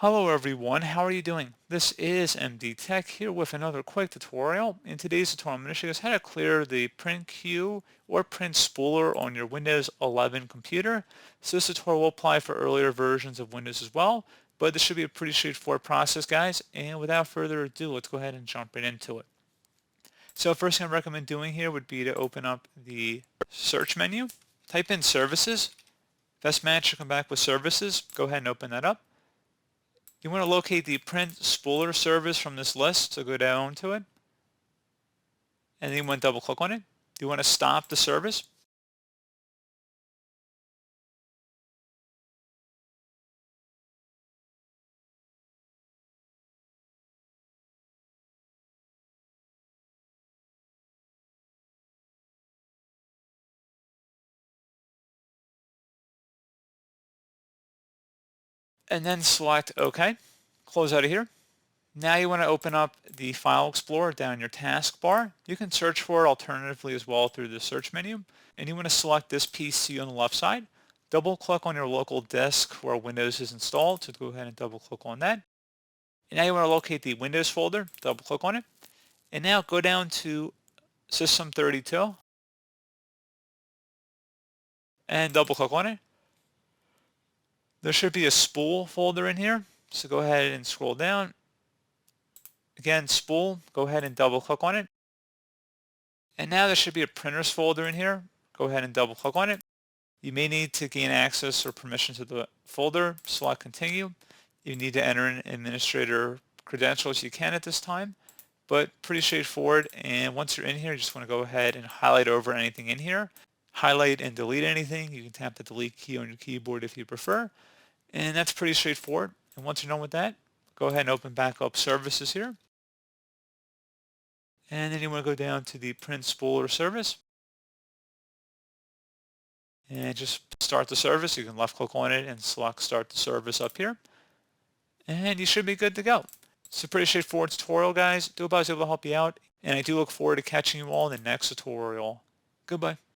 Hello everyone, how are you doing? This is MD Tech here with another quick tutorial. In today's tutorial, I'm going to show you guys how to clear the print queue or print spooler on your Windows 11 computer. So this tutorial will apply for earlier versions of Windows as well, but this should be a pretty straightforward process, guys. And without further ado, let's go ahead and jump right into it. So first thing I recommend doing here would be to open up the search menu, type in services. Best match should come back with services. Go ahead and open that up. You want to locate the print spooler service from this list, so go down to it, and then you want to double click on it. You want to stop the service, and then select OK. Close out of here. Now you want to open up the File Explorer down your taskbar. You can search for it alternatively as well through the search menu, and you want to select this PC on the left side. Double click on your local disk where Windows is installed, so go ahead and double click on that. And now you want to locate the Windows folder, double click on it, and now go down to System32 and double click on it. There should be a spool folder in here, so go ahead and scroll down. Again, spool, go ahead and double click on it. And now there should be a printers folder in here. Go ahead and double click on it. You may need to gain access or permission to the folder. Select continue. You need to enter in administrator credentials you can at this time, but pretty straightforward. And once you're in here, you just want to go ahead and highlight over anything in here. Highlight and delete anything. You can tap the delete key on your keyboard if you prefer. And that's pretty straightforward. And once you're done with that, go ahead and open back up services here. And then you want to go down to the print spooler service. And just start the service. You can left click on it and select start the service up here. And you should be good to go. It's a pretty straightforward tutorial, guys. I hope I was able to help you out. And I do look forward to catching you all in the next tutorial. Goodbye.